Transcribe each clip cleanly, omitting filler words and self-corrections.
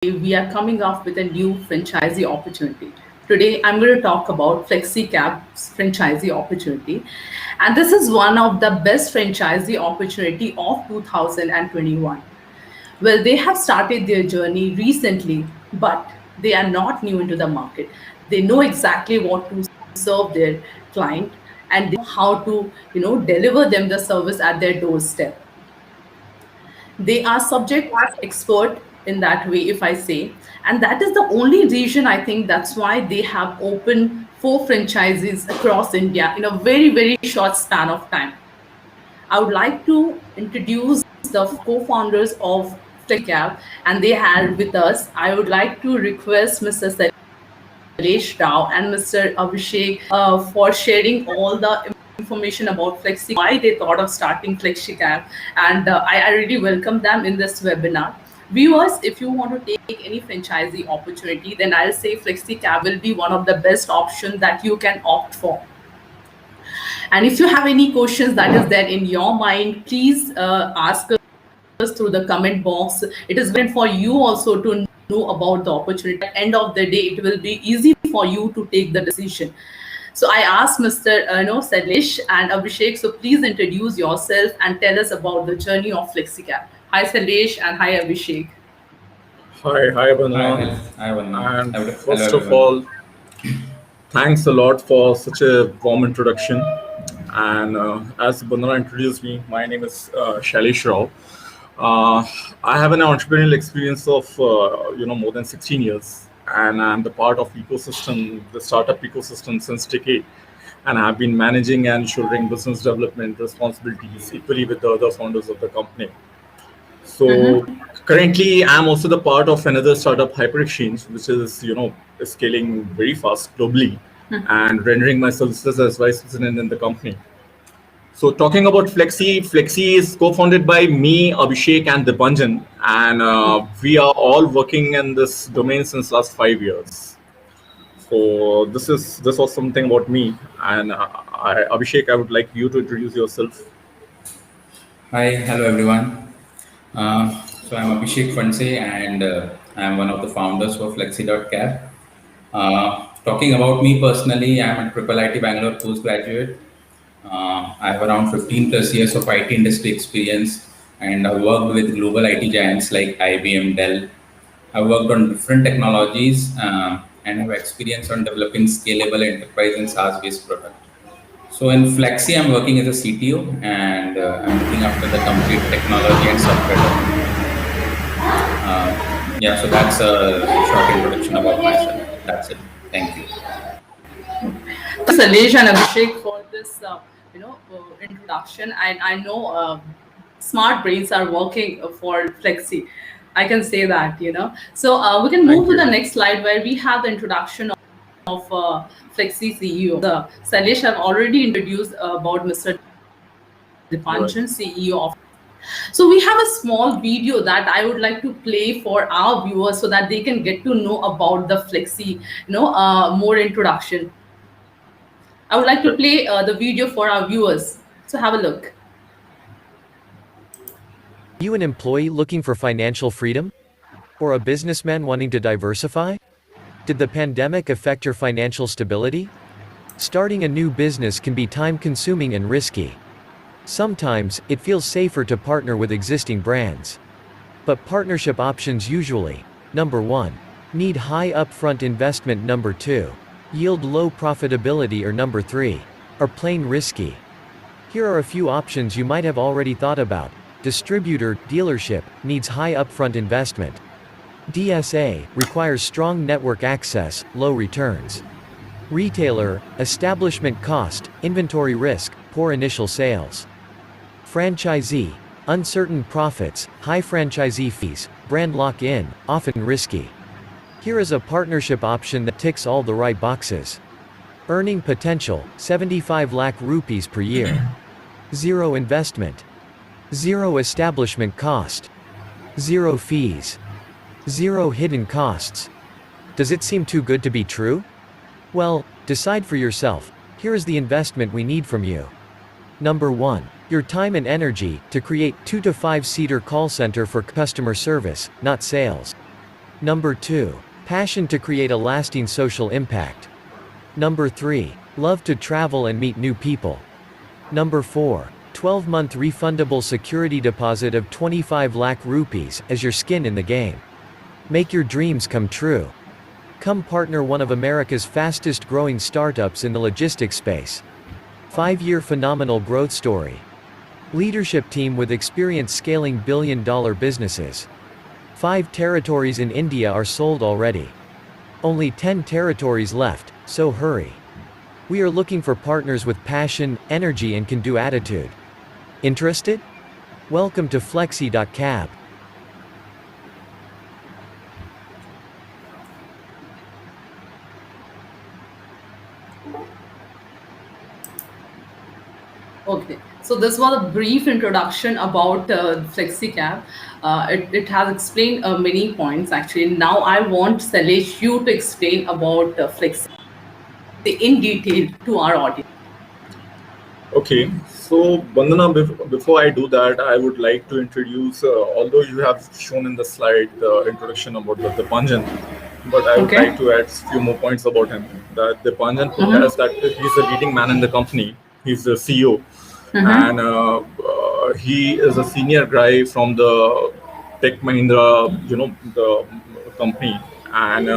we are coming up with a new franchisee opportunity. Today, I'm going to talk about FlexiCab's franchisee opportunity. And this is one of the best franchisee opportunity of 2021. Well, they have started their journey recently, but they are not new into the market. They know exactly what to serve their client and they know how to, deliver them the service at their doorstep. They are subject expert in that way, if I say. And that is the only reason I think that's why they have opened four franchises across India in a very, very short span of time. I would like to introduce the co-founders of FlexiCab, and they are with us. I would like to request Mr. Shailesh Rao and Mr. Abhishek for sharing all the information about FlexiCab, why they thought of starting FlexiCab, and I really welcome them in this webinar. Viewers, if you want to take any franchisee opportunity, then I'll say FlexiCab will be one of the best options that you can opt for. And if you have any questions that is there in your mind, please ask us through the comment box. It is meant for you also to know about the opportunity. At the end of the day, it will be easy for you to take the decision. So I asked Mr. Shailesh and Abhishek, so please introduce yourself and tell us about the journey of FlexiCab. Hi Shailesh and hi Abhishek. Hi, Hi, Bandana. hi, Vandana. And Hello, first of everyone. all, thanks a lot for such a warm introduction. And as Bandana introduced me, my name is Shailesh Rao. Uh, I have an entrepreneurial experience of more than 16 years, and I'm the part of ecosystem, the startup ecosystem since decade. And I've been managing and shouldering business development responsibilities equally with the other founders of the company. So Mhm. currently, I'm also the part of another startup, Hyper Exchange, which is scaling very fast globally, and rendering my services as vice president in the company. So talking about Flexi is co-founded by me, Abhishek, and Dipanjan, and we are all working in this domain since last 5 years. So this was something about me, and Abhishek, I would like you to introduce yourself. Hi, hello, everyone. So I'm Abhishek Phanse, and I'm one of the founders for Flexi.Cab. Talking about me personally, I'm a triple IT Bangalore postgraduate. I have around 15 plus years of IT industry experience, and I've worked with global IT giants like IBM, Dell. I worked on different technologies and have experience on developing scalable enterprise and SaaS-based products. So in Flexi, I'm working as a CTO and I'm looking after the complete technology and software development. Yeah, so that's a short introduction about myself. That's it. Thank you. Shailesh and Abhishek for this, introduction. I know smart brains are working for Flexi. I can say that. So we can move Thank to the you. next slide where we have the introduction of Flexi CEO. The Shailesh have already introduced about Mr. Right. Dipanjan, CEO of. So we have a small video that I would like to play for our viewers so that they can get to know about the Flexi, more introduction. I would like to Sure. play the video for our viewers. So have a look. Are you an employee looking for financial freedom? Or a businessman wanting to diversify? Did the pandemic affect your financial stability? Starting a new business can be time-consuming and risky. Sometimes, it feels safer to partner with existing brands. But partnership options usually: number 1. Need high upfront investment. Number 2. Yield low profitability. Or number 3. Are plain risky. Here are a few options you might have already thought about. Distributor, dealership, needs high upfront investment. DSA, requires strong network access, low returns. Retailer, establishment cost, inventory risk, poor initial sales. Franchisee, uncertain profits, high franchisee fees, brand lock-in, often risky. Here is a partnership option that ticks all the right boxes. Earning potential, 75 lakh rupees per year. Zero investment. Zero establishment cost. Zero fees. Zero hidden costs. Does it seem too good to be true? Well, decide for yourself. Here is the investment we need from you. Number 1. Your time and energy to create 2 to 5 seater call center for customer service, not sales. Number 2. Passion to create a lasting social impact. Number 3. Love to travel and meet new people. Number 4. 12-month refundable security deposit of 25 lakh rupees as your skin in the game. Make your dreams come true. Come partner one of America's fastest growing startups in the logistics space. 5-year phenomenal growth story. Leadership team with experience scaling billion-dollar businesses. 5 territories in India are sold already. Only 10 territories left, so hurry. We are looking for partners with passion, energy and can-do attitude. Interested? Welcome to Flexi.Cab. Okay, so this was a brief introduction about FlexiCab. It has explained many points actually. Now I want Shailesh you to explain about Flexi in detail to our audience. Okay, so Bandana, before I do that, I would like to introduce, although you have shown in the slide the introduction about the Dipanjan, but I would like Okay. to add a few more points about him. That Dipanjan Mm-hmm. has that he's a leading man in the company. He's the CEO, Mm-hmm. and he is a senior guy from the Tech Mahindra, the company, and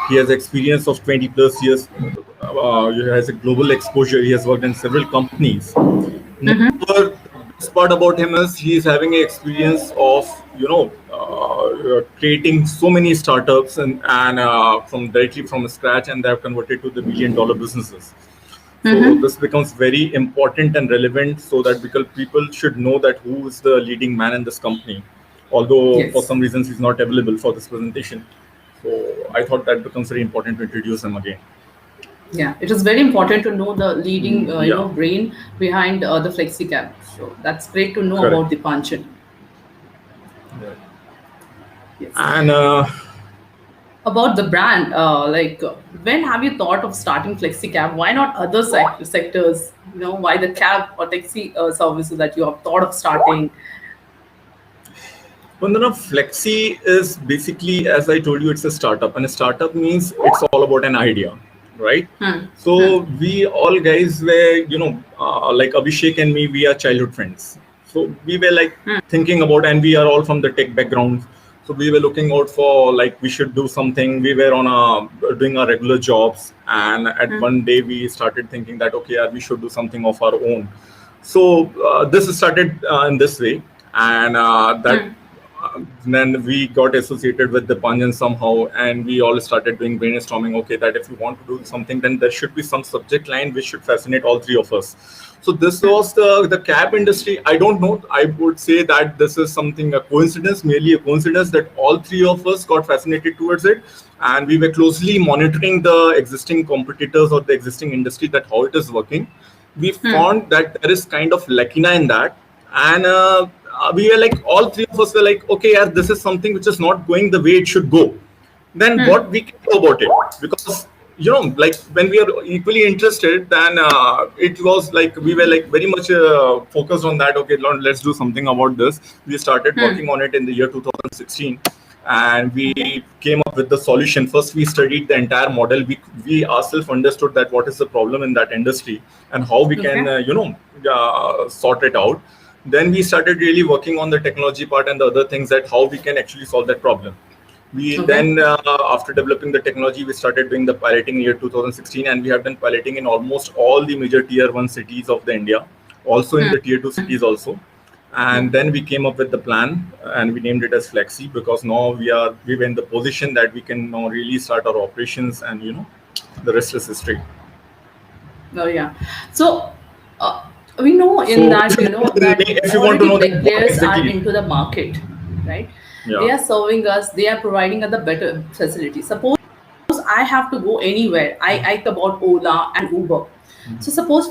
he has experience of 20 plus years. He has a global exposure. He has worked in several companies. Mm-hmm. Moreover, the best part about him is he is having an experience of creating so many startups and from directly from scratch, and they have converted to the billion-dollar businesses. So Mm-hmm. this becomes very important and relevant, so that because people should know that who is the leading man in this company. Although for Yes. some reasons he's not available for this presentation, so I thought that becomes very important to introduce him again. Yeah, it is very important to know the leading, Yeah, brain behind the FlexiCab. So that's great to know correct. about the Panchan. Right. Yes. And About the brand, when have you thought of starting FlexiCab? Why not other sectors? Why the cab or taxi services that you have thought of starting? Vandana, Flexi is basically, as I told you, it's a startup, and a startup means it's all about an idea, right? Hmm. Hmm. So we all guys were, like Abhishek and me, we are childhood friends. So we were like thinking about, and we are all from the tech background. So we were looking out for like we should do something. We were on doing our regular jobs, and at Hmm. one day we started thinking that okay, yeah, we should do something of our own. So this started in this way, and that Hmm. then we got associated with the Panjan somehow, and we all started doing brainstorming. Okay, that if we want to do something, then there should be some subject line which should fascinate all three of us. So this was the cab industry. I don't know. I would say that this is something a coincidence, merely a coincidence that all three of us got fascinated towards it, and we were closely monitoring the existing competitors or the existing industry, that how it is working. We Hmm. found that there is kind of lacuna in that, and we were like, all three of us were like, okay, yeah, this is something which is not going the way it should go. Then Hmm. what we can do about it? Because like when we are equally interested, then it was like we were like very much focused on that. Okay, Lord, let's do something about this. We started Hmm. working on it in the year 2016, and Okay. we came up with the solution. First, we studied the entire model. We ourselves understood that what is the problem in that industry and how we can Okay. sort it out. Then we started really working on the technology part and the other things, that how we can actually solve that problem. We Okay. then, after developing the technology, we started doing the piloting in year 2016, and we have done piloting in almost all the major tier 1 cities of the India, also in Hmm. the tier 2 cities also. And then we came up with the plan, and we named it as Flexi, because now we were in the position that we can now really start our operations, and the rest is history. Oh yeah. So uh, we know in So that if you want to already know that big what players are exactly, into the market, right? They yeah. are serving us. They are providing us the better facility. Suppose I have to go anywhere. I about Ola and Uber. So suppose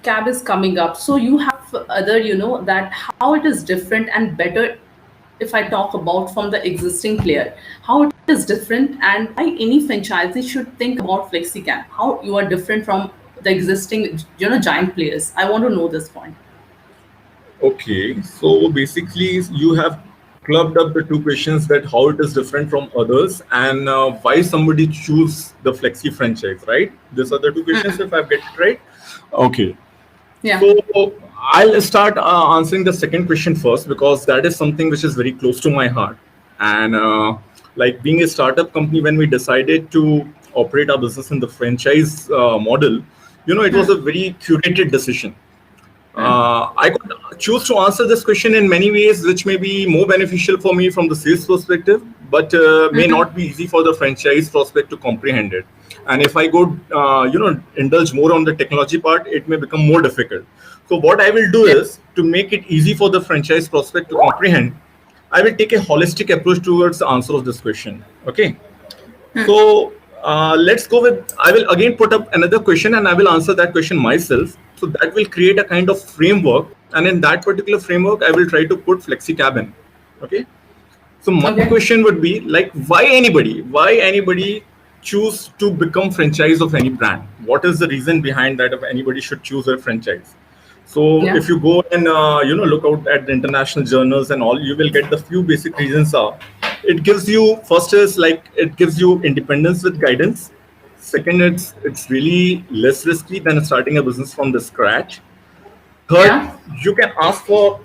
cab is coming up. So you have other, that how it is different and better if I talk about from the existing player, how it is different and why any franchisee should think about FlexiCam, how you are different from the existing, giant players. I want to know this point. Okay, so basically you have clubbed up the two questions, that how it is different from others and why somebody choose the flexi franchise, right? These are the two questions, if I've get it right. Okay. Yeah. So I'll start answering the second question first, because that is something which is very close to my heart. And like being a startup company, when we decided to operate our business in the franchise model, it was a very curated decision. I could choose to answer this question in many ways, which may be more beneficial for me from the sales perspective, but may not be easy for the franchise prospect to comprehend it. And if I go, indulge more on the technology part, it may become more difficult. So what I will do is, to make it easy for the franchise prospect to comprehend, I will take a holistic approach towards the answer of this question. Okay. So let's go with, I will again put up another question and I will answer that question myself. So that will create a kind of framework. And in that particular framework, I will try to put FlexiCab in. Okay. So my question would be like, why anybody choose to become franchise of any brand? What is the reason behind that if anybody should choose a franchise? So if you go and look out at the international journals and all, you will get the few basic reasons are. It gives you, first is like, it gives you independence with guidance. Second, it's really less risky than starting a business from the scratch. Third, you can ask for,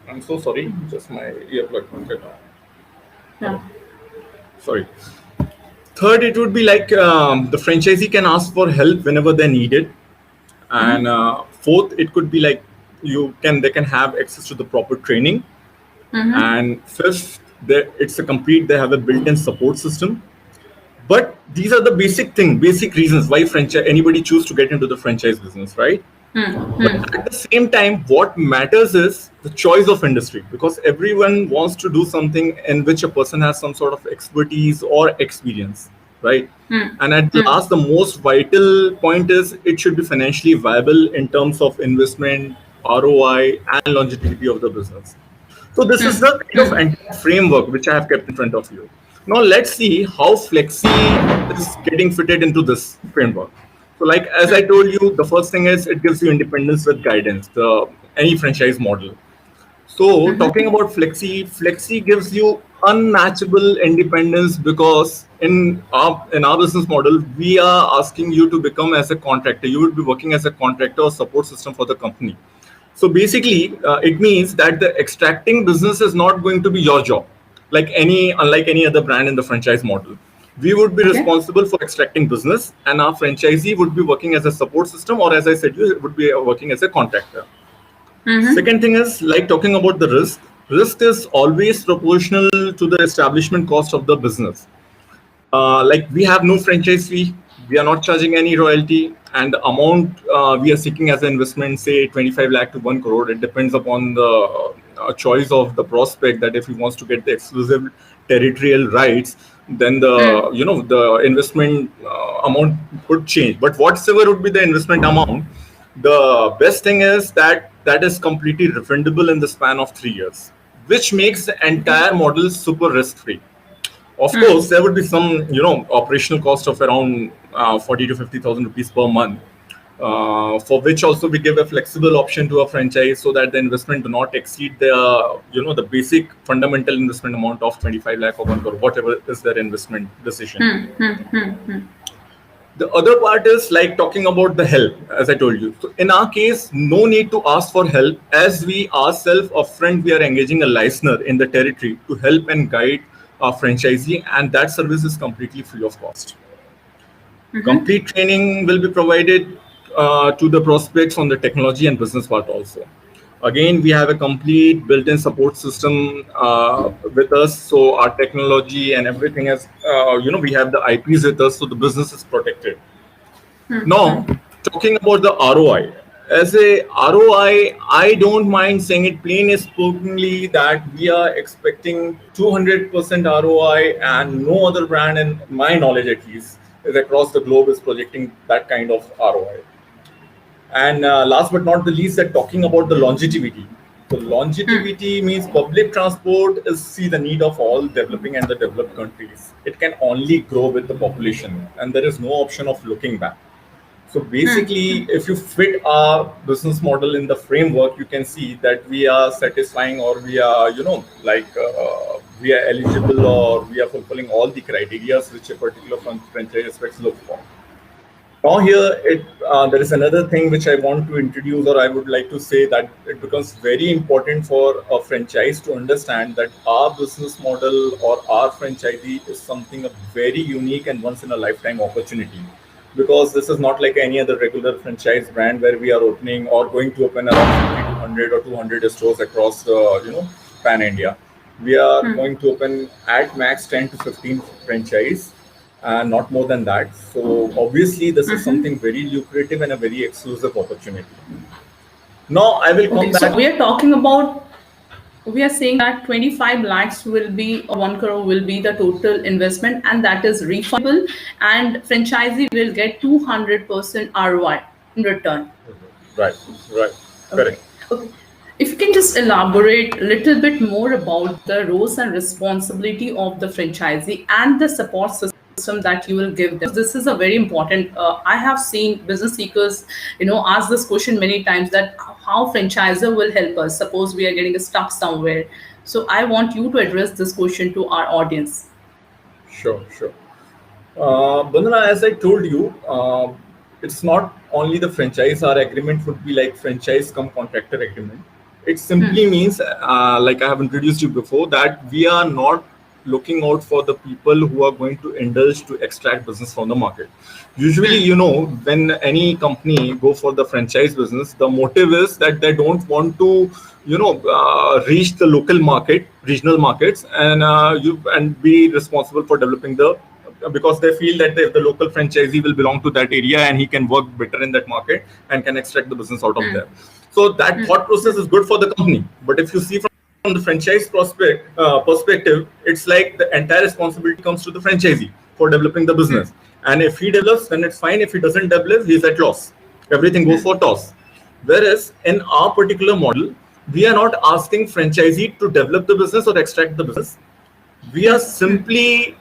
I'm so sorry, just my earplug. Sorry. Third, it would be like the franchisee can ask for help whenever they need it. And fourth, it could be like they can have access to the proper training. And fifth, they have a built-in support system. But these are the basic reasons why anybody choose to get into the franchise business, right? But at the same time, what matters is the choice of industry, because everyone wants to do something in which a person has some sort of expertise or experience, right? And at last, the most vital point is it should be financially viable in terms of investment, ROI, and longevity of the business. So this is the kind of entire framework which I have kept in front of you. Now let's see how Flexi is getting fitted into this framework. So like, as I told you, the first thing is it gives you independence with guidance, any franchise model. So talking about Flexi gives you unmatchable independence, because in our business model, we are asking you to become as a contractor. You will be working as a contractor or support system for the company. So basically, it means that the extracting business is not going to be your job, unlike any other brand in the franchise model. We would be responsible for extracting business, and our franchisee would be working as a support system, or as I said, you would be working as a contractor. Second thing is, like, talking about the risk. Risk is always proportional to the establishment cost of the business. Like, we have no franchise fee, we are not charging any royalty, and the amount we are seeking as an investment, say 25 lakh to 1 crore, it depends upon the choice of the prospect, that if he wants to get the exclusive territorial rights, then the investment amount could change. But whatever would be the investment amount, the best thing is that is completely refundable in the span of 3 years, which makes the entire model super risk-free. Of course, there would be some, operational cost of around 40 to 50,000 rupees per month, for which also we give a flexible option to a franchise, so that the investment do not exceed the basic fundamental investment amount of 25 lakh or 1 crore, whatever is their investment decision. The other part is like talking about the help, as I told you. So in our case, no need to ask for help, as we ourselves upfront, we are engaging a listener in the territory to help and guide our franchisee, and that service is completely free of cost. Complete training will be provided to the prospects on the technology and business part also. Again, we have a complete built-in support system with us. So our technology and everything has, we have the IPs with us, so the business is protected. Now, talking about the ROI. As a ROI, I don't mind saying it plain and spokenly that we are expecting 200% ROI, and no other brand, in my knowledge at least, is across the globe is projecting that kind of ROI. And last but not the least, that talking about the longevity. So longevity means public transport is the need of all developing and the developed countries. It can only grow with the population, and there is no option of looking back. So basically, if you fit our business model in the framework, you can see that we are satisfying, or we are, we are eligible, or we are fulfilling all the criteria which a particular franchise aspects look for. Now here, there is another thing which I want to introduce, or I would like to say that it becomes very important for a franchise to understand that our business model or our franchisee is something a very unique and once in a lifetime opportunity. Because this is not like any other regular franchise brand where we are opening or going to open around 50 to 100 or 200 stores across the pan India. We are going to open at max 10 to 15 franchise, and not more than that. So obviously, this is something very lucrative and a very exclusive opportunity. Now I will come Okay, so back. we are talking about, we are saying that 25 lakhs will be, or 1 crore will be the total investment, and that is refundable, and franchisee will get 200% ROI in return. Right, right, Okay. correct. Okay. If you can just elaborate a little bit more about the roles and responsibility of the franchisee and the support system that you will give them. This is a very important. I have seen business seekers, ask this question many times, that how franchisor will help us. Suppose we are getting stuck somewhere. So I want you to address this question to our audience. Sure, sure. Bandana, as I told you, it's not only the franchise. Our agreement would be like franchise come contractor agreement. It simply means, like I have introduced you before, that we are not looking out for the people who are going to indulge to extract business from the market. Usually, when any company go for the franchise business, the motive is that they don't want to, reach the local market, regional markets, and be responsible for developing the, because they feel that the local franchisee will belong to that area and he can work better in that market and can extract the business out of there. So that thought process is good for the company. But if you see from the franchise perspective, it's like the entire responsibility comes to the franchisee for developing the business. And if he develops, then it's fine. If he doesn't develop, he's at loss. Everything goes for toss. Whereas in our particular model, we are not asking franchisee to develop the business or extract the business. We are simply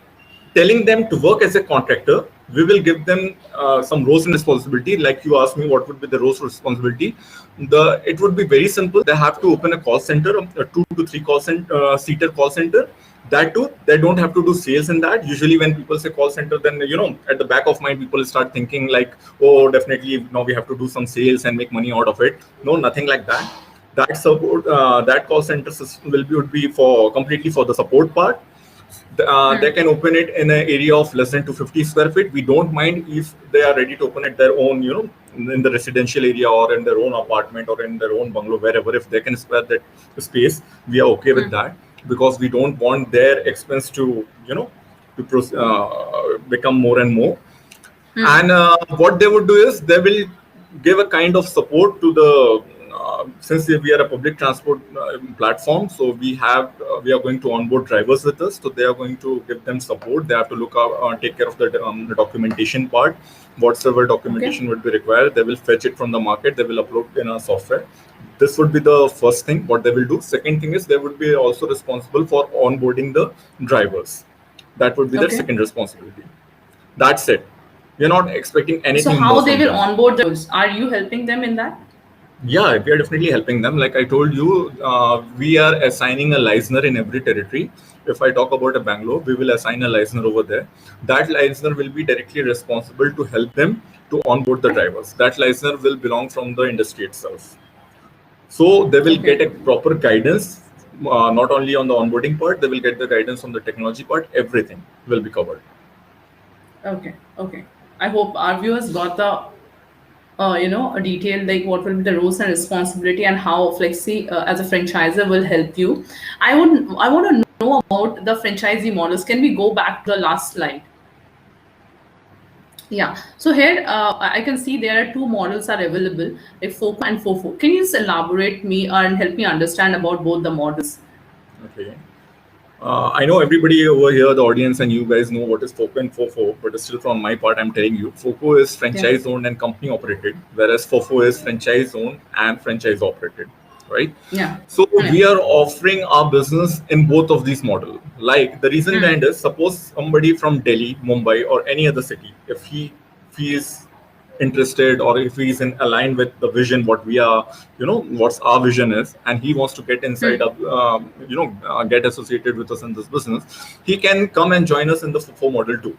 telling them to work as a contractor. We will give them some roles and responsibility. Like you asked me, what would be the roles and responsibility? It would be very simple. They have to open a call center, a 2 to 3 seater call center. That too, they don't have to do sales in that. Usually, when people say call center, then at the back of mind, people start thinking like, oh, definitely now we have to do some sales and make money out of it. No, nothing like that. That support, that call center system would be for completely for the support part. They can open it in an area of less than 250 square feet. We don't mind if they are ready to open it their own, in the residential area or in their own apartment or in their own bungalow, wherever. If they can spare that space, we are okay with that, because we don't want their expense to, become more and more. And what they would do is they will give a kind of support to the, since we are a public transport platform, so we are going to onboard drivers with us. So they are going to give them support. They have to look up, take care of the documentation part. Whatsoever documentation would be required, they will fetch it from the market. They will upload in our software. This would be the first thing what they will do. Second thing is they would be also responsible for onboarding the drivers. That would be their second responsibility. That's it. We're not expecting anything. So how they will onboard those? Are you helping them in that? Yeah, we are definitely helping them. Like I told you, we are assigning a listener in every territory. If I talk about a Bangalore, we will assign a listener over there. That listener will be directly responsible to help them to onboard the drivers. That listener will belong from the industry itself. So they will get a proper guidance, not only on the onboarding part, they will get the guidance on the technology part. Everything will be covered. Okay. I hope our viewers got the a detail, like what will be the roles and responsibility and how Flexi as a franchisor will help you. I want to know about the franchisee models. Can we go back to the last slide? Yeah. So here I can see there are two models are available, like FOFO and FOFO. Can you just elaborate me and help me understand about both the models? Okay. I know everybody over here, the audience, and you guys know what is FOFO and FOFO, but still from my part, I'm telling you, FOFO is franchise owned and company operated, whereas FOFO is franchise owned and franchise operated, right? Yeah. So we are offering our business in both of these models. Like the reason behind is, suppose somebody from Delhi, Mumbai, or any other city, if he is interested, or if he's in aligned with the vision, what we are, what's our vision is, and he wants to get inside of, get associated with us in this business, he can come and join us in the FOCO model 2.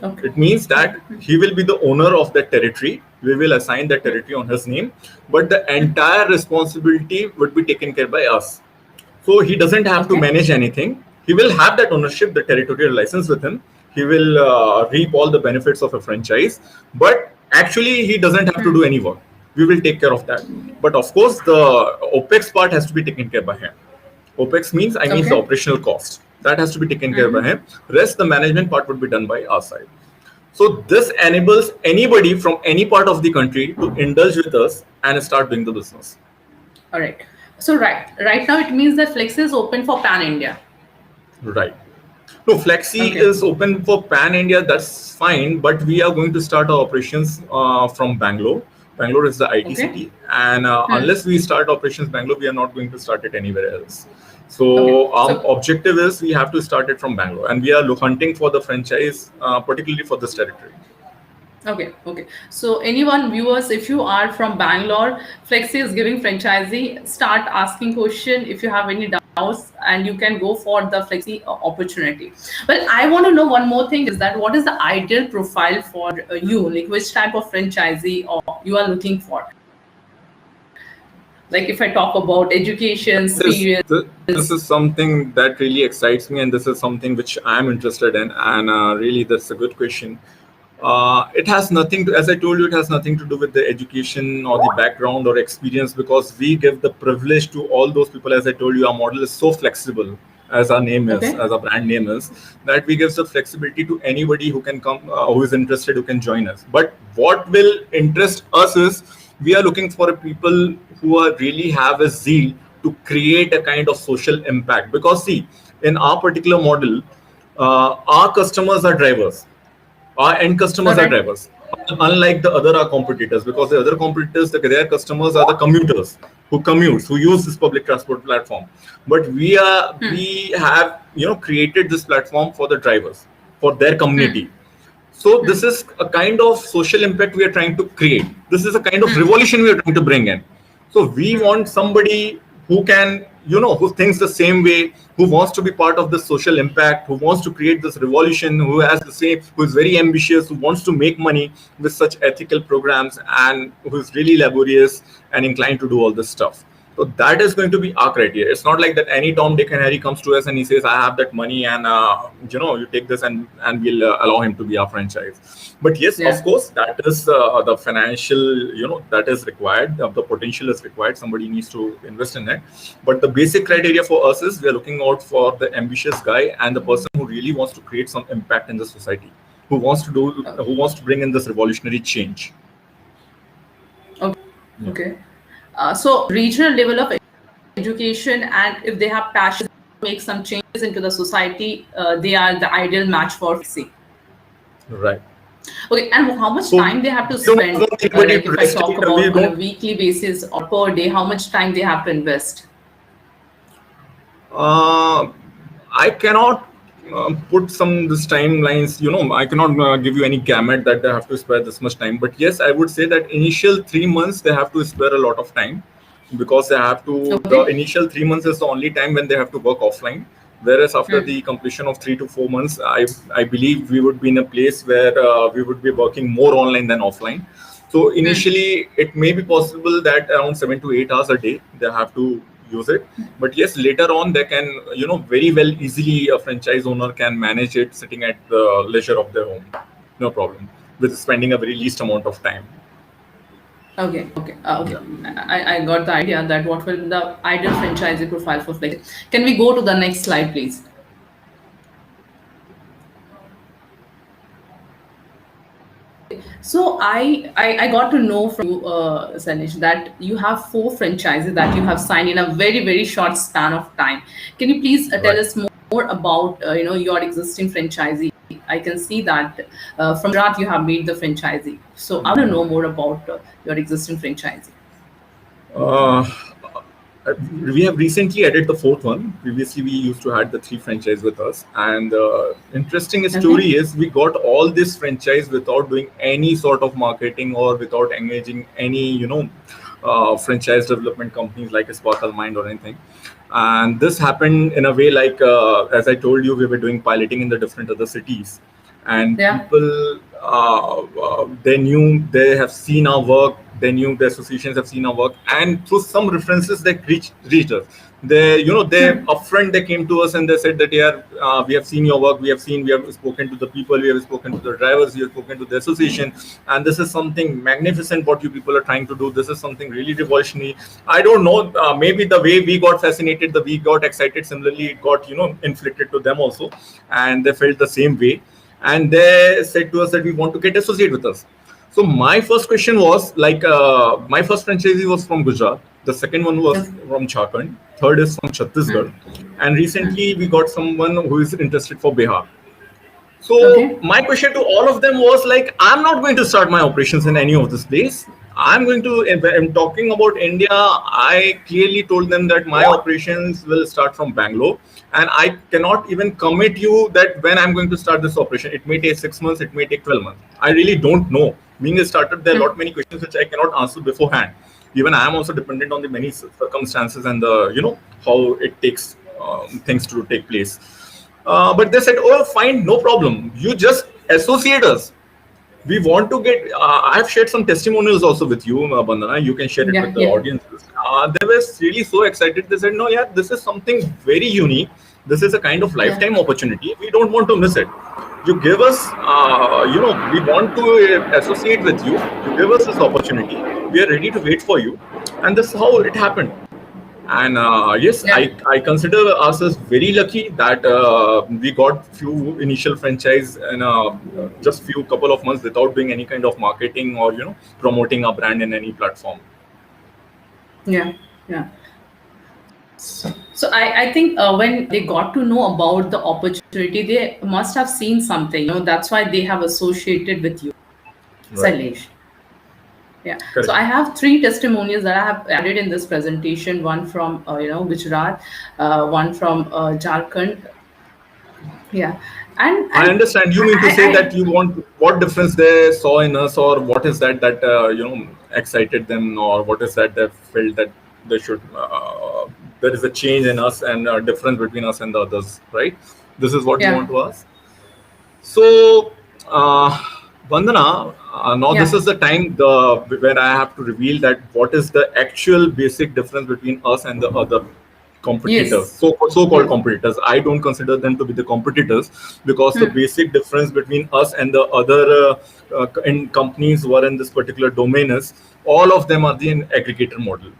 Okay. It means that he will be the owner of that territory. We will assign that territory on his name, but the entire responsibility would be taken care by us. So he doesn't have to manage anything. He will have that ownership, the territorial license with him. He will reap all the benefits of a franchise, but actually he doesn't have to do any work. We will take care of that. But of course, the OPEX part has to be taken care by him. OPEX means the operational cost. That has to be taken care by him. Rest, the management part would be done by our side. So this enables anybody from any part of the country to indulge with us and start doing the business. All right. So right now it means that Flexi is open for Pan India. Right. No, Flexi is open for Pan India. That's fine, but we are going to start our operations from Bangalore. Bangalore is the IT city, and unless we start operations Bangalore, we are not going to start it anywhere else. So our objective is we have to start it from Bangalore, and we are hunting for the franchise, particularly for this territory. Okay. So anyone viewers, if you are from Bangalore, Flexi is giving franchisee. Start asking question if you have any doubts, and you can go for the Flexi opportunity. Well, I want to know one more thing, is that what is the ideal profile for you? Like which type of franchisee or you are looking for? Like if I talk about education, experience. This is something that really excites me, and this is something which I am interested in, and really that's a good question. It has nothing to, as I told you, it has nothing to do with the education or the background or experience, because we give the privilege to all those people. As I told you, our model is so flexible, as our name is, as our brand name is, that we give the flexibility to anybody who can come, who is interested, who can join us. But what will interest us is we are looking for people who are really have a zeal to create a kind of social impact. Because see, in our particular model, our customers are drivers. Our end customers are drivers, unlike the other our competitors, because the other competitors, their customers are the commuters who commutes, who use this public transport platform. But we have created this platform for the drivers, for their community. So this is a kind of social impact we are trying to create. This is a kind of revolution we are trying to bring in. So we want somebody who can, who thinks the same way, who wants to be part of the social impact, who wants to create this revolution, who has the same, who is very ambitious, who wants to make money with such ethical programs, and who is really laborious and inclined to do all this stuff. So that is going to be our criteria. It's not like that any Tom, Dick, and Harry comes to us and he says, I have that money, and you take this and we'll allow him to be our franchise. But yes, of course, that is the financial, that is required. The potential is required. Somebody needs to invest in it. But the basic criteria for us is we are looking out for the ambitious guy and the person who really wants to create some impact in the society, who wants to bring in this revolutionary change. Okay. So regional level of education, and if they have passion to make some changes into the society, they are the ideal match for Flexi. Right. Okay, and how much time they have to spend? Like if I talk about on a weekly basis or per day, how much time they have to invest? I cannot put these timelines, I cannot give you any gamut that they have to spare this much time. But yes, I would say that initial 3 months they have to spare a lot of time, because they have to, the initial 3 months is the only time when they have to work offline. Whereas after the completion of 3 to 4 months, I believe we would be in a place where we would be working more online than offline. So initially it may be possible that around 7 to 8 hours a day they have to use it. But yes, later on they can, very well easily a franchise owner can manage it sitting at the leisure of their home, no problem, with spending a very least amount of time. Okay. I got the idea that what will be the ideal franchisee profile for Flexi. Can we go to the next slide, please? So I got to know from you, Shailesh, that you have 4 franchises that you have signed in a very, very short span of time. Can you please tell us more about your existing franchisee? I can see that from Gujarat you have made the franchisee. So I want to know more about your existing franchisee. we have recently added the fourth one. Previously, we used to had the 3 franchise with us. And interesting story is we got all this franchise without doing any sort of marketing or without engaging any, franchise development companies like a Sparkle Mind or anything. And this happened in a way like, as I told you, we were doing piloting in the different other cities. And Yeah. people, they knew, they have seen our work, they knew the associations have seen our work, and through some references they reached us. They, they upfront, they came to us and they said that, yeah, we have seen your work, we have spoken to the people, we have spoken to the drivers, we have spoken to the association, and this is something magnificent what you people are trying to do. This is something really revolutionary. I don't know, maybe the way we got fascinated, we got excited, similarly it got, inflicted to them also, and they felt the same way. And they said to us that we want to get associated with us. So my first question was like, my first franchisee was from Gujarat. The second one was from Jharkhand. Third is from Chhattisgarh. And recently we got someone who is interested for Bihar. So my question to all of them was like, I'm not going to start my operations in any of this place. I'm talking about India. I clearly told them that my operations will start from Bangalore, and I cannot even commit you that when I'm going to start this operation. It may take 6 months, it may take 12 months. I really don't know. Being a startup, there are many questions which I cannot answer beforehand. Even I am also dependent on the many circumstances and the, how it takes things to take place. But they said, oh, fine, no problem. You just associate us. We want to get, I've shared some testimonials also with you, Bandana. You can share it with the audiences. They were really so excited. They said, no, yeah, this is something very unique. This is a kind of lifetime opportunity. We don't want to miss it. You give us, we want to associate with you. You give us this opportunity. We are ready to wait for you. And this is how it happened. And yes, I consider us as very lucky that we got few initial franchise in just few couple of months without doing any kind of marketing or promoting our brand in any platform. Yeah. So I think when they got to know about the opportunity, they must have seen something. That's why they have associated with you, Shailesh. Yeah. Correct. So I have 3 testimonials that I have added in this presentation. One from Gujarat, one from Jharkhand. Yeah. And I understand. You mean to say that you want what difference they saw in us, or what is that excited them, or what is that they felt that they should there is a change in us and a difference between us and the others, right? This is what you want to ask. So, Bandana, now this is the time where I have to reveal that what is the actual basic difference between us and the other competitors, so-called competitors. I don't consider them to be the competitors, because the basic difference between us and the other companies who are in this particular domain is all of them are the aggregator model.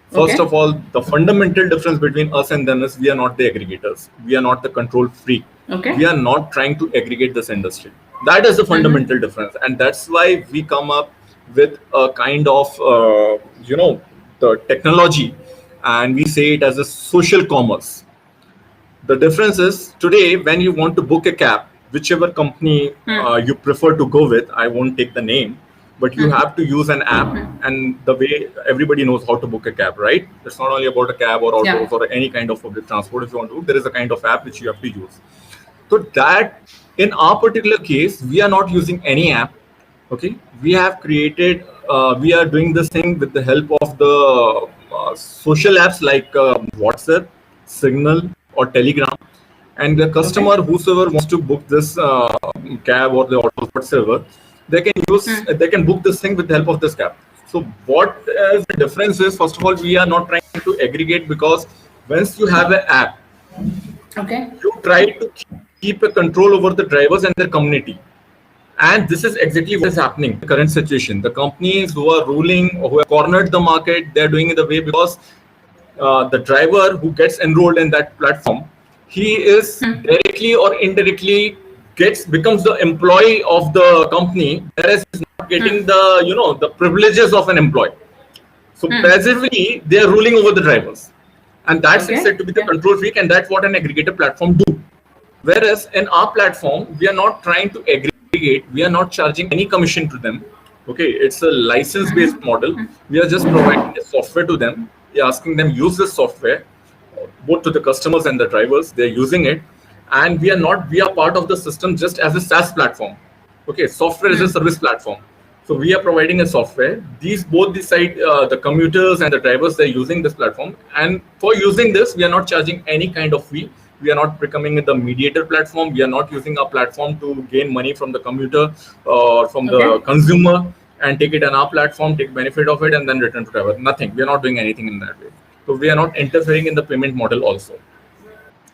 First of all, the fundamental difference between us and them is we are not the aggregators. We are not the control freak. We are not trying to aggregate this industry. That is the fundamental difference. And that's why we come up with a kind of, the technology, and we say it as a social commerce. The difference is today when you want to book a cab, whichever company you prefer to go with, I won't take the name, but you have to use an app, and the way everybody knows how to book a cab, right? It's not only about a cab or autos or any kind of public transport. If you want to book, there is a kind of app which you have to use. So that in our particular case, we are not using any app. We have created, we are doing this thing with the help of the social apps like WhatsApp, Signal, or Telegram. And the customer, whosoever wants to book this cab or the auto, whatsoever, they can book this thing with the help of this cab. So what is the difference is, first of all, we are not trying to aggregate, because once you have an app, you try to keep a control over the drivers and their community. And this is exactly what is happening in the current situation. The companies who are ruling, or who have cornered the market, they're doing it the way, because the driver who gets enrolled in that platform, he is directly or indirectly becomes the employee of the company, whereas he's not getting the privileges of an employee. So passively, they are ruling over the drivers. And that's said to be the control freak, and that's what an aggregator platform do. Whereas in our platform, we are not trying to aggregate, we are not charging any commission to them. It's a license-based model. We are just providing the software to them. we are asking them use this software, both to the customers and the drivers. They're using it, and we are part of the system just as a SaaS platform. Okay, software as a service platform. So we are providing a software. These both the side, the commuters and the drivers, they're using this platform, and for using this, we are not charging any kind of fee. We are not becoming the mediator platform. We are not using our platform to gain money from the commuter or from the consumer and take it on our platform, take benefit of it, and then return to driver. Nothing. We are not doing anything in that way. So we are not interfering in the payment model also.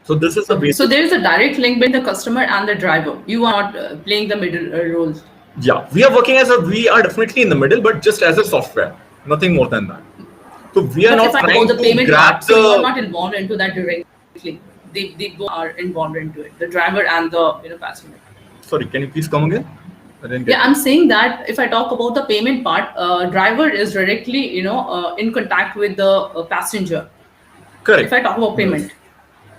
So this is the Okay, so basic. there is a direct link between the customer and the driver. You are not playing the middle role. Yeah, we are definitely in the middle, but just as a software, nothing more than that. So we are But if not I talk about trying the to payment grab part, so you are the. not involved into that directly. They both are involved into it, the driver and the passenger. Sorry, can you please come again? I didn't Yeah, get I'm you. saying that if I talk about the payment part, driver is directly in contact with the passenger. If Correct. I talk about payment.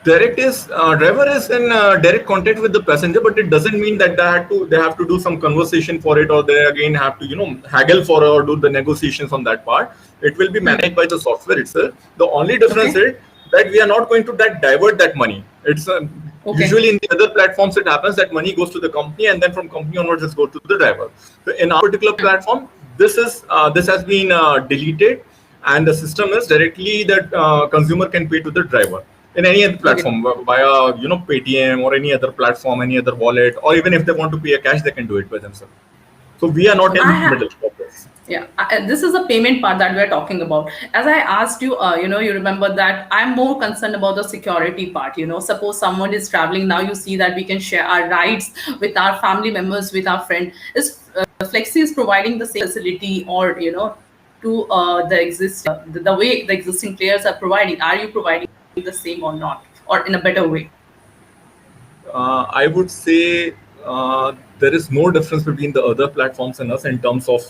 Direct is driver is in direct contact with the passenger, but it doesn't mean that they have to do some conversation for it, or they again have to haggle for or do the negotiations on that part. It will be managed by the software itself. The only difference Okay. is that we are not going to divert that money. It's Okay. usually in the other platforms it happens that money goes to the company, and then from company onwards it goes to the driver. So in our particular platform, this has been deleted, and the system is directly that consumer can pay to the driver in any other Okay. platform via Paytm or any other platform, any other wallet, or even if they want to pay a cash, they can do it by themselves. So we are not I in have. middle of this. Yeah, this is the payment part that we're talking about. As I asked you, you remember that I'm more concerned about the security part. Suppose someone is traveling now, you see that we can share our rides with our family members, with our friend. Is Flexi is providing the same facility, or to the way the existing players are providing? Are you providing the same or not, or in a better way? I would say there is no difference between the other platforms and us in terms of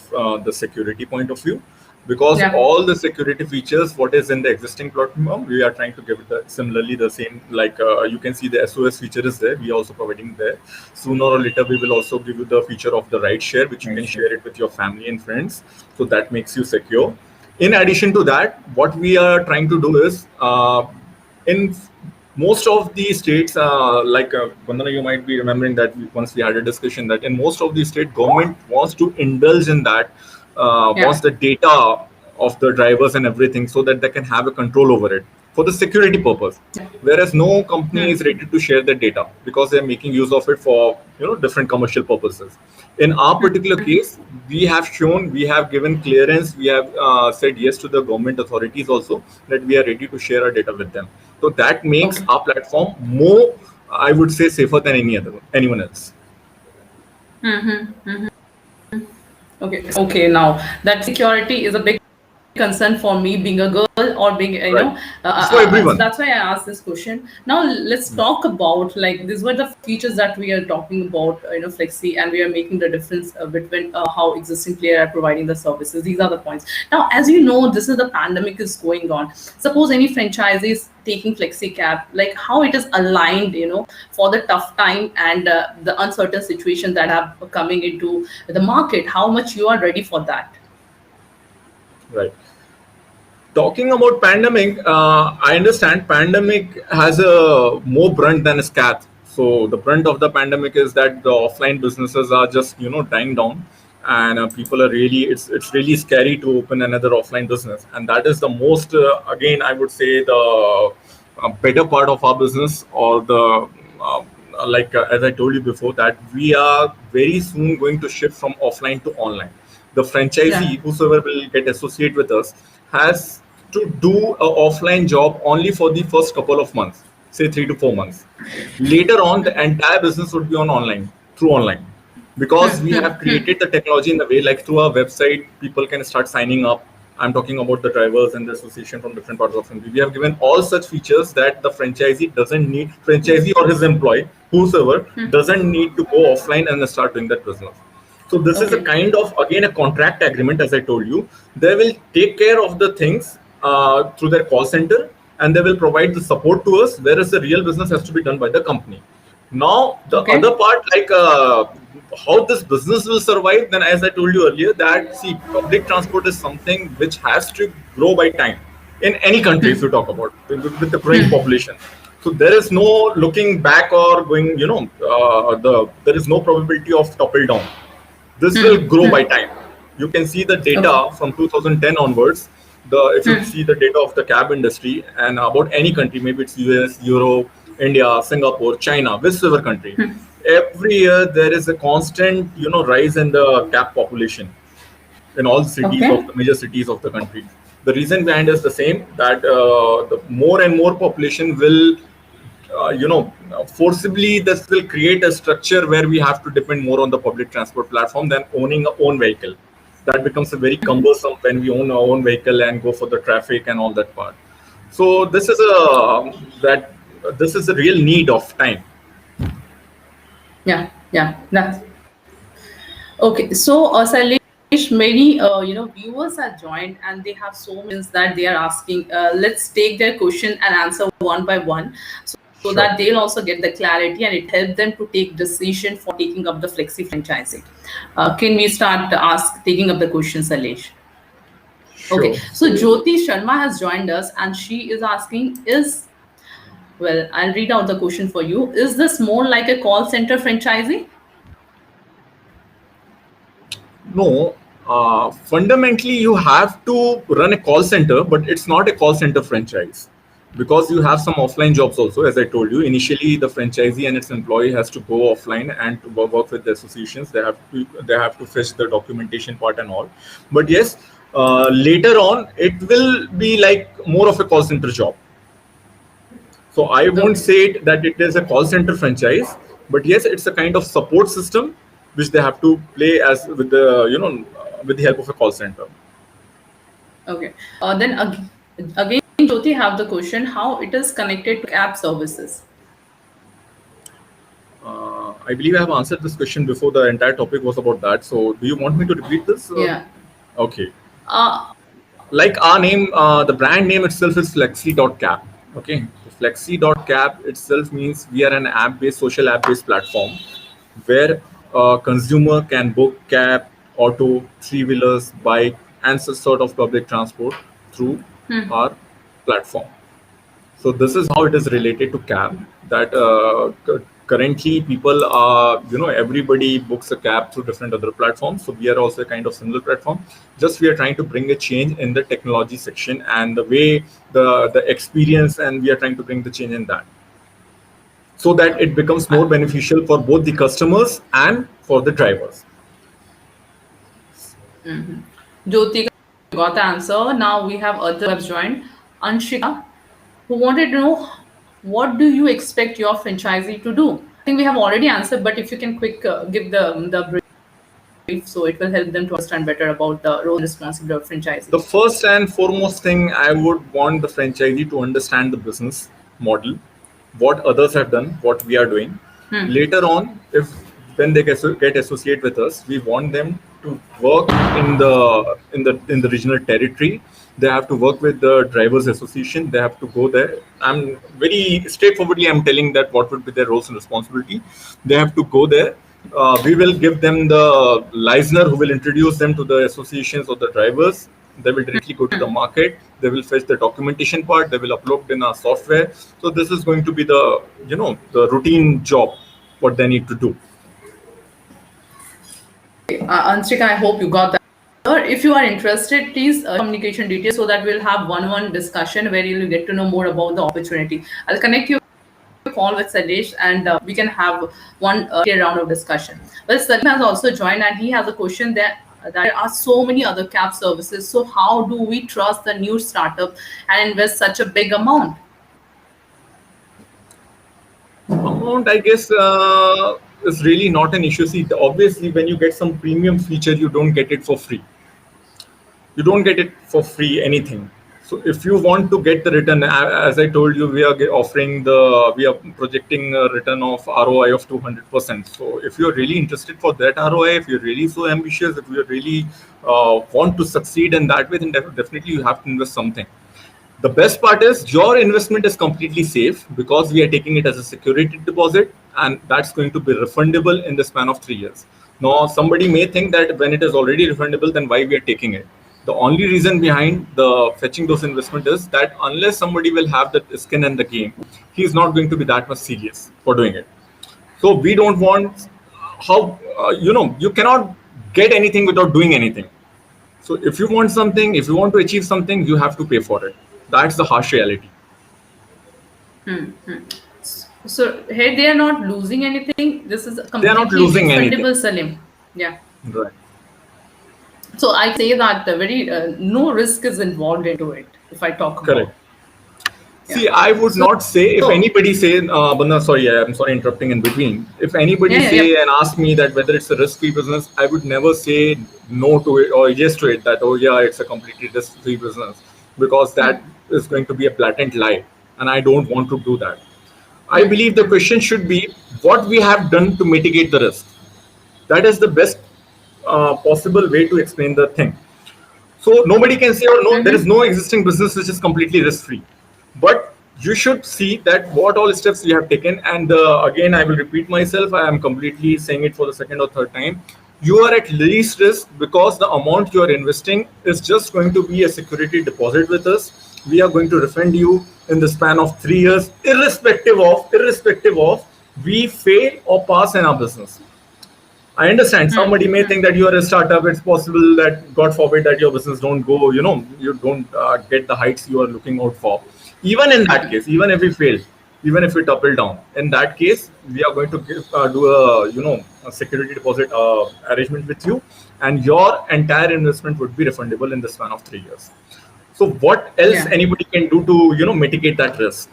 the security point of view, because Yeah. all the security features what is in the existing platform, we are trying to give it similarly the same. Like you can see the SOS feature is there. We are also providing there. Sooner or later, we will also give you the feature of the ride share, which you can Right, sure. share it with your family and friends. So that makes you secure. In addition to that, what we are trying to do is in most of the states, like Vandana, you might be remembering that once we had a discussion that in most of the state, government wants to indulge in that, Yeah. wants the data of the drivers and everything, so that they can have a control over it for the security purpose. Whereas no company is ready to share the data because they're making use of it for different commercial purposes. In our particular case, we have given clearance, we have said yes to the government authorities also that we are ready to share our data with them. So that makes Okay. our platform more, I would say, safer than anyone else. Okay. Okay. Now that security is a big concern for me, being a girl or being, Right. It's for so everyone. that's why I asked this question. Now let's talk about, like, these were the features that we are talking about, Flexi, and we are making the difference between how existing player are providing the services. These are the points. Now, as you know, this is the pandemic is going on. Suppose any franchisees taking Flexi.Cab, like how it is aligned, for the tough time and the uncertain situation that are coming into the market. How much you are ready for that? Right. Talking about pandemic, I understand pandemic has a more brunt than a scath. So the brunt of the pandemic is that the offline businesses are just dying down, and people are really it's really scary to open another offline business, and that is the most again I would say the better part of our business, or the as I told you before, that we are very soon going to shift from offline to online. The Yeah. franchisee, whosoever will get associate with us, has to do a offline job only for the first couple of months, say 3 to 4 months. Later on, the entire business would be on online, through online, because we have created the technology in the way, like through our website, people can start signing up. I'm talking about the drivers and the association from different parts of India. We have given all such features that the franchisee or his employee, whosoever, doesn't need to go offline and start doing that business. So this is a Okay. kind of, again, a contract agreement, as I told you. They will take care of the things through their call center, and they will provide the support to us, whereas the real business has to be done by the company. Now, the other Okay. part, like how this business will survive, then as I told you earlier, that see, public transport is something which has to grow by time. in any country, if you talk about with the growing population. So there is no looking back or going, there is no probability of topple down. This will grow by time. You can see the Okay. data from 2010 onwards. If you see the data of the cab industry and about any country, maybe it's US, Europe, India, Singapore, China, whichever country, every year there is a constant, rise in the cab population in all cities Okay. of the major cities of the country. The reason behind is the same, that the more and more population will, forcibly this will create a structure where we have to depend more on the public transport platform than owning our own vehicle. That becomes a very cumbersome when we own our own vehicle and go for the traffic and all that part. So this is a real need of time. Yeah. Yeah. That's okay. So, Shailesh, many viewers are joined and they have so many things that they are asking. Let's take their question and answer one by one, so Sure. that they'll also get the clarity and it helps them to take decision for taking up the flexi franchising. Can we start taking up the question, Shailesh? Okay. Sure. So So Jyoti Sharma has joined us and she is asking, well, I'll read out the question for you. Is this more like a call center franchising? no, fundamentally you have to run a call center, but it's not a call center franchise because you have some offline jobs also. As I told you, initially the franchisee and its employee has to go offline and to work with the associations. They have to fetch the documentation part and all. But yes, later on it will be like more of a call center job. So I won't Okay. say that it is a call center franchise, but yes, it's a kind of support system which they have to play as with the with the help of a call center. Okay. Again, Jyoti have the question how it is connected to app services. I believe I have answered this question before. The entire topic was about that. So do you want me to repeat this? Yeah. Okay. Uh, Like our name, the brand name itself is Flexi.Cab. Okay. Flexi.Cab itself means we are an app-based, social app-based platform where a consumer can book cab, auto, three-wheelers, bike, and such sort of public transport through our platform. So this is how it is related to cab. That currently people are, everybody books a cab through different other platforms. So we are also a kind of similar platform. Just we are trying to bring a change in the technology section and the way the experience, and we are trying to bring the change in that, so that it becomes more beneficial for both the customers and for the drivers. Jyoti got the answer. Now we have others who have joined. Anshika, who wanted to know what do you expect your franchisee to do? I think we have already answered, but if you can quick give the brief, so it will help them to understand better about the role and responsibility of The franchisee. first and foremost thing, I would want the franchisee to understand the business model, what others have done, what we are doing. Later on, if when they get associate with us, we want them to work in the regional territory. They have to work with the drivers association. They have to go there. I'm very straightforwardly, I'm telling that what would be their roles and responsibility. They have to go there. We will give them the listener who will introduce them to the associations or the drivers. They will directly go to the market. They will fetch the documentation part. They will upload in our software. So this is going to be the routine job what they need to do. Anshika, I hope you got that. If you are interested, please communication details so that we'll have one-on-one discussion where you'll get to know more about the opportunity. I'll connect you call with Shailesh and we can have one round of discussion. Well, Salim has also joined and he has a question that there are so many other cab services. So how do we trust the new startup and invest such a big amount? Amount, I guess, is really not an issue. See, obviously, when you get some premium feature, you don't get it for free. You don't get it for free anything. So if you want to get the return, as I told you, we are projecting a return of ROI of 200%. So if you're really interested for that ROI, if you're really so ambitious, if you really want to succeed in that way, then definitely you have to invest something. The best part is your investment is completely safe because we are taking it as a security deposit, and that's going to be refundable in the span of 3 years. Now, somebody may think that when it is already refundable, then why we are taking it? The only reason behind the fetching those investment is that unless somebody will have that skin in the game, he is not going to be that much serious for doing it. So we don't want how you cannot get anything without doing anything. So if you want something, if you want to achieve something, you have to pay for it. That's the harsh reality. So here they are not losing anything. This is a They are not completely losing anything. refundable Salim. Yeah. Right. So I say that the very no risk is involved into it. If I talk about, Correct. yeah. See, I would So not say if anybody say, Bandana, sorry, I'm sorry interrupting in between. If anybody say and ask me that whether it's a risk-free business, I would never say no to it or yes to it. That oh yeah, it's a completely risk-free business, because that is going to be a blatant lie, and I don't want to do that. I believe the question should be what we have done to mitigate the risk. That is the best possible way to explain the thing. So nobody can say, oh no, there is no existing business which is completely risk-free. But you should see that what all steps you have taken. And again, I will repeat myself. I am completely saying it for the second or third time. You are at least risk because the amount you are investing is just going to be a security deposit with us. We are going to refund you in the span of 3 years, irrespective of we fail or pass in our business. I understand somebody may think that you are a startup. It's possible that, God forbid, that your business don't go, you don't get the heights you are looking out for. Even in that case, even if we fail, even if we topple down, in that case, we are going to do a security deposit arrangement with you, and your entire investment would be refundable in the span of 3 years. So what else anybody can do to, mitigate that risk?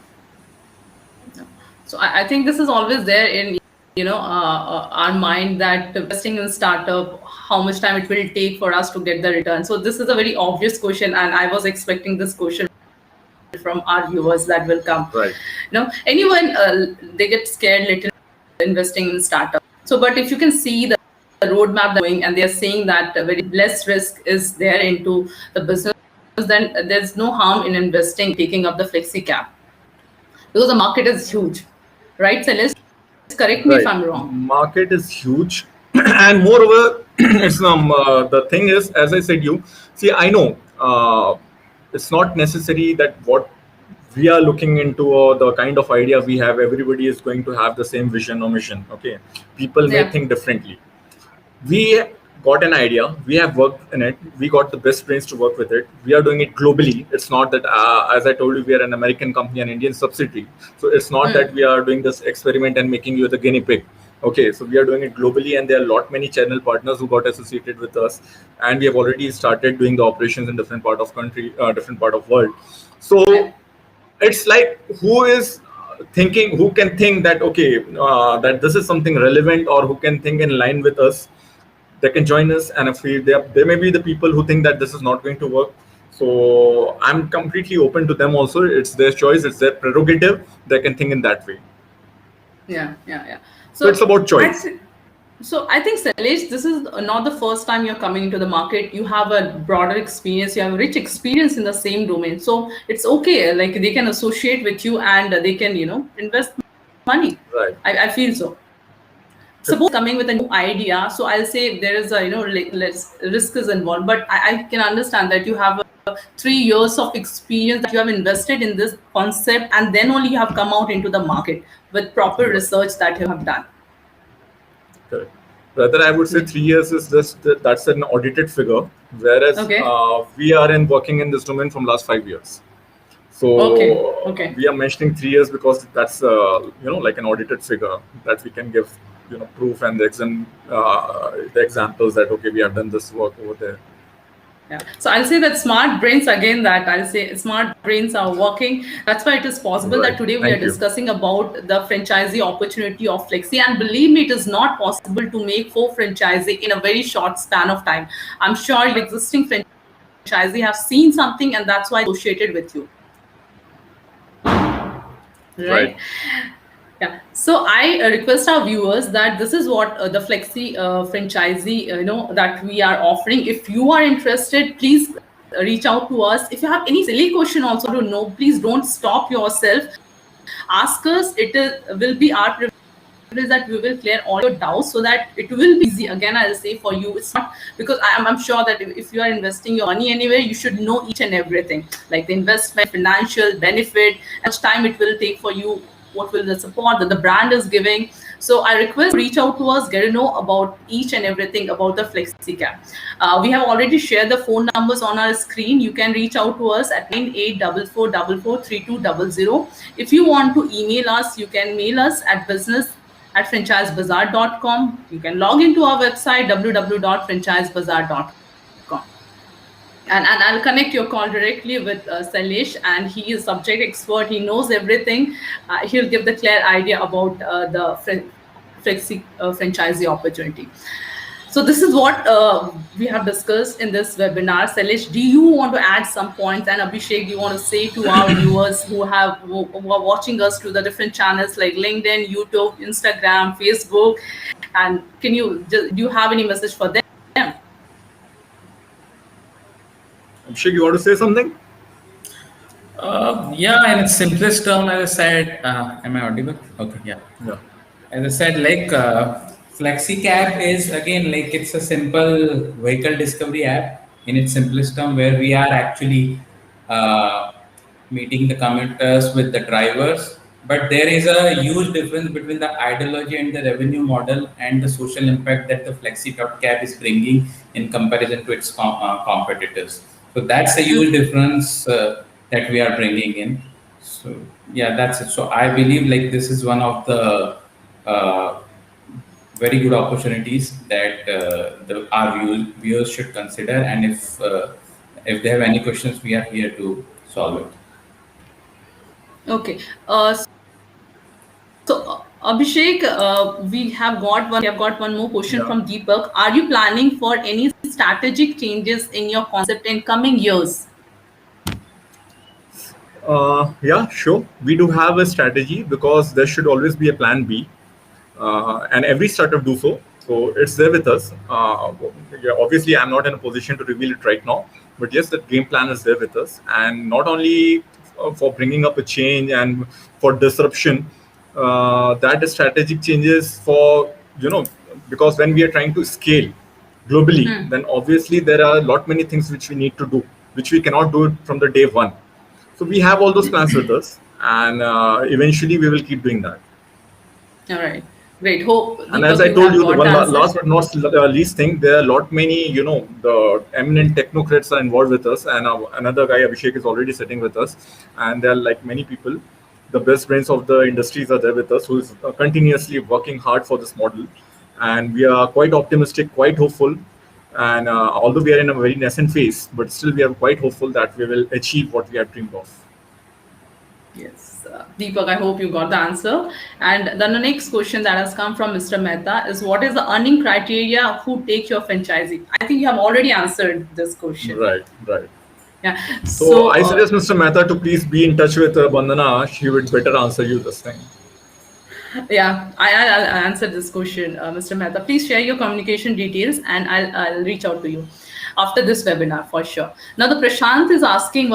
So I think this is always there in our mind, that investing in startup, how much time it will take for us to get the return. So this is a very obvious question, and I was expecting this question from our viewers that will come. Right. Anyone they get scared little investing in startup. So, but if you can see the roadmap they're going, and they are saying that very less risk is there into the business, then there's no harm in investing, taking up the Flexi.Cab, because the market is huge, right? So let's correct me if I'm wrong. Market is huge, and moreover, it's the thing is, as I said, I know it's not necessary that what we are looking into or the kind of idea we have, everybody is going to have the same vision or mission. Okay, people may think differently. We got an idea, we have worked in it, we got the best brains to work with it. We are doing it globally. It's not that, as I told you, we are an American company, an Indian subsidiary. So it's not that we are doing this experiment and making you the guinea pig. Okay, so we are doing it globally, and there are a lot many channel partners who got associated with us, and we have already started doing the operations in different part of country, different part of world. So it's like who can think that that this is something relevant, or who can think in line with us. They can join us, and if there may be the people who think that this is not going to work. So I'm completely open to them also. It's their choice, it's their prerogative. They can think in that way. Yeah. So it's about choice. So I think, Shailesh, this is not the first time you're coming into the market. You have a broader experience. You have a rich experience in the same domain. So it's okay. Like, they can associate with you, and they can, invest money. Right. I feel so. Suppose coming with a new idea, so I'll say there is a less risk is involved, but I can understand that you have 3 years of experience, that you have invested in this concept, and then only you have come out into the market with proper research that you have done. Correct. Rather, I would say 3 years is that's an audited figure, whereas we are working in this domain from last 5 years. So we are mentioning 3 years because that's like an audited figure that we can give proof and the examples that we have done this work over there. Yeah. So I'll say that smart brains, again, that I'll say smart brains are working. That's why it is possible that today we are discussing about the franchisee opportunity of Flexi. And believe me, it is not possible to make 4 franchisee in a very short span of time. I'm sure your existing franchisee have seen something, and that's why associated with you. Right. Yeah. So I request our viewers that this is what the Flexi franchisee, that we are offering. If you are interested, please reach out to us. If you have any silly question also to know, please don't stop yourself. Ask us. It will be our is that we will clear all your doubts so that it will be easy. Again, I'll say for you, it's not because I'm sure that if you are investing your money anywhere, you should know each and everything, like the investment, financial benefit, how much time it will take for you, what will the support that the brand is giving. So I request reach out to us, get to know about each and everything about the FlexiCab. We have already shared the phone numbers on our screen. You can reach out to us at 9844443200. If you want to email us, you can mail us at business@franchisebazar.com. You can log into our website www.franchisebazar.com. And I'll connect your call directly with Shailesh, and he is subject expert. He knows everything. He'll give the clear idea about the franchisee opportunity. So this is what we have discussed in this webinar. Shailesh, do you want to add some points? And Abhishek, do you want to say to our viewers who are watching us through the different channels like LinkedIn, YouTube, Instagram, Facebook, and do you have any message for them? Abhishek, you want to say something? Yeah, in its simplest term, as I said, am I audible? Okay, yeah. As I said, like FlexiCab is again like it's a simple vehicle discovery app in its simplest term, where we are actually meeting the commuters with the drivers. But there is a huge difference between the ideology and the revenue model and the social impact that the FlexiCab is bringing in comparison to its competitors. So that's a huge difference that we are bringing in. So yeah, that's it. So I believe like this is one of the very good opportunities that our viewers should consider. And if they have any questions, we are here to solve it. Okay. So Abhishek, we have got one more question from Deepak. Are you planning for any strategic changes in your concept in coming years? Yeah, sure. We do have a strategy because there should always be a plan B, and every startup do so. So it's there with us. Yeah, obviously, I'm not in a position to reveal it right now, but yes, the game plan is there with us, and not only for bringing up a change and for disruption. That is strategic changes for because when we are trying to scale globally, then obviously there are a lot many things which we need to do, which we cannot do it from the day one. So we have all those plans with us, and eventually we will keep doing that. All right, great. Hope. And as I told you, the one last but not least thing, there are a lot many, the eminent technocrats are involved with us, and another guy, Abhishek, is already sitting with us, and there are like many people. The best brains of the industries are there with us, who is continuously working hard for this model, and we are quite optimistic, quite hopeful. And although we are in a very nascent phase, but still we are quite hopeful that we will achieve what we have dreamed of. Yes, Deepak, I hope you got the answer. And then the next question that has come from Mr. Mehta is, what is the earning criteria who take your franchisee? I think you have already answered this question. Right. Yeah. So I suggest Mr. Mehta to please be in touch with Bandana. She would better answer you this time. Yeah, I'll answer this question, Mr. Mehta. Please share your communication details, and I'll reach out to you after this webinar for sure. Now, the Prashant is asking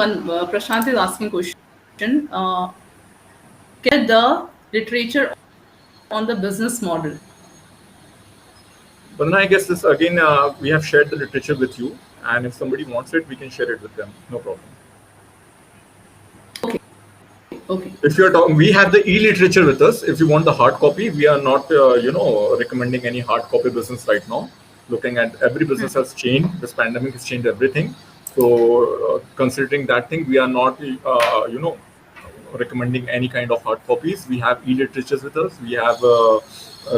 question. Get the literature on the business model. Bandana, I guess this again we have shared the literature with you, and if somebody wants it, we can share it with them. No problem. Okay. If you're talking, we have the e-literature with us. If you want the hard copy, we are not, recommending any hard copy business right now. Looking at every business has changed. This pandemic has changed everything. So considering that thing, we are not, recommending any kind of hard copies. We have e-literatures with us. We have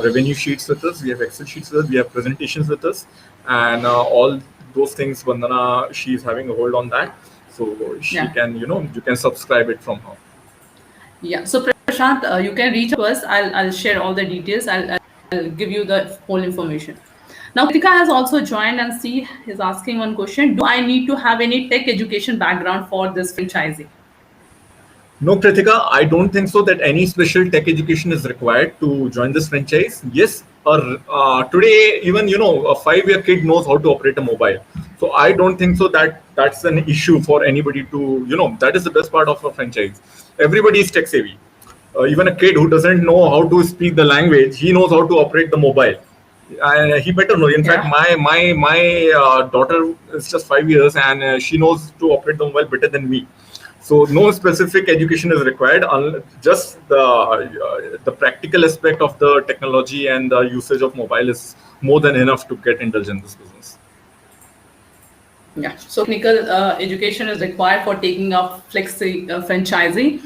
revenue sheets with us. We have Excel sheets with us. We have presentations with us, and all those things. Bandana, she is having a hold on that, so she can, you can subscribe it from her. Yeah. So Prashant, you can reach out to us. I'll share all the details. I'll give you the whole information. Now, Kritika has also joined, and she is asking one question: do I need to have any tech education background for this franchising? No, Kritika, I don't think so that any special tech education is required to join this franchise. Yes, today even a 5-year kid knows how to operate a mobile. So I don't think so that that's an issue for anybody to that is the best part of a franchise. Everybody is tech savvy. Even a kid who doesn't know how to speak the language, he knows how to operate the mobile. And he better know. In fact, Yeah. my daughter is just 5 years, and she knows to operate the mobile better than me. So no specific education is required. Just the practical aspect of the technology and the usage of mobile is more than enough to get indulged in this business. Yeah. So technical education is required for taking up flexi franchising.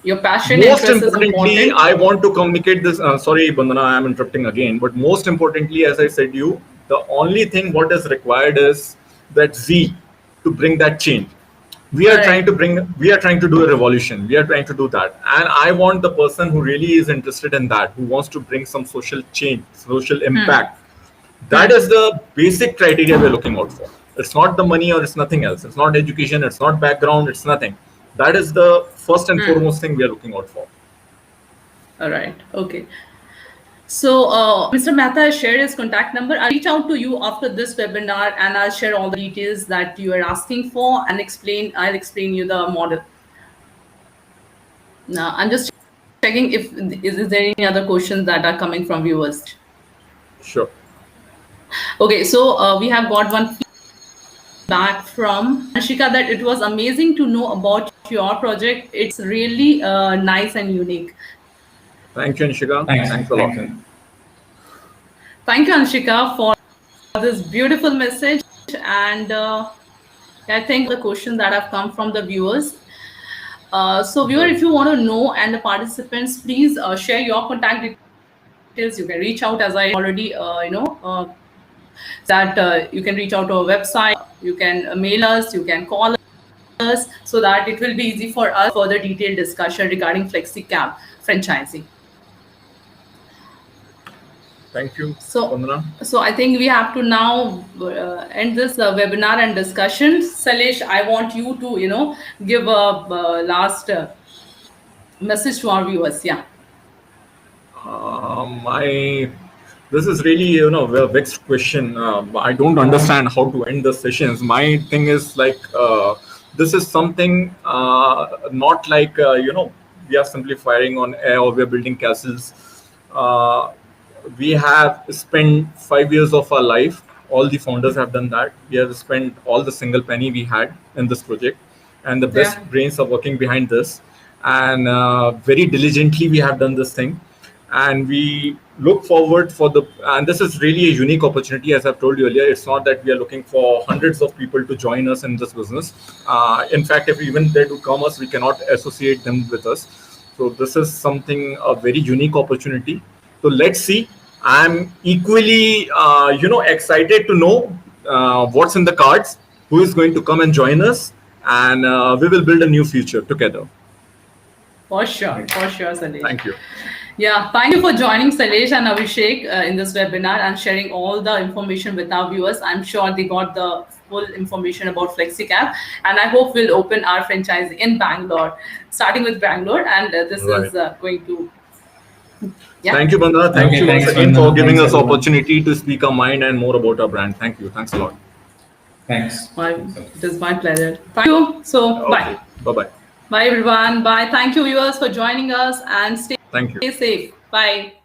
Your passion, Most interest is importantly, important. I want to communicate this. Sorry, Bandana, I am interrupting again. But most importantly, as I said, the only thing what is required is that Z to bring that change. Correct. We are trying to do a revolution. We are trying to do that, and I want the person who really is interested in that, who wants to bring some social change, social impact. That is the basic criteria we're looking out for. It's not the money or it's nothing else. It's not education. It's not background. It's nothing. That is the first and foremost thing we are looking out for. All right. Okay. So, Mr. Mehta has shared his contact number. I'll reach out to you after this webinar and I'll share all the details that you are asking for and I'll explain you the model. Now, I'm just checking if is there any other questions that are coming from viewers. Sure. Okay, so we have got one feedback from Anshika that it was amazing to know about your project. It's really nice and unique. Thank you, Anshika. Thanks. Thanks a lot. Thank you, Anshika, for this beautiful message. And I think the questions that have come from the viewers. So, viewer, if you want to know and the participants, please share your contact details. You can reach out, as I already, that you can reach out to our website. You can mail us. You can call us, so that it will be easy for us further detailed discussion regarding FlexiCab franchising. Thank you, So, Vandana. so I think we have to now end this webinar and discussion. Shailesh, I want you to, give a last message to our viewers. Yeah. My This is really a vexed question. I don't understand how to end the sessions. My thing is like this is something not like we are simply firing on air or we are building castles. We have spent 5 years of our life. All the founders have done that. We have spent all the single penny we had in this project, and the best brains are working behind this. And very diligently, we have done this thing, and we look forward for and this is really a unique opportunity. As I've told you earlier, it's not that we are looking for hundreds of people to join us in this business. In fact, if even they do come us, we cannot associate them with us. So this is something, a very unique opportunity. So let's see. I'm equally excited to know what's in the cards, who is going to come and join us, and we will build a new future together. For sure, Shailesh. Thank you. Yeah, thank you for joining Shailesh and Abhishek in this webinar and sharing all the information with our viewers. I'm sure they got the full information about FlexiCab, and I hope we'll open our franchise in Bangalore, starting with Bangalore, and this is going to. Yeah. Thank you, Bandana. Thank you once again Bandana. for giving Thanks, us opportunity to speak our mind and more about our brand. Thank you. Thanks a lot. Thanks. It is my pleasure. Thank you. So, bye. Bye-bye. Bye, everyone. Bye. Thank you, viewers, for joining us, and stay Thank you. safe. Bye.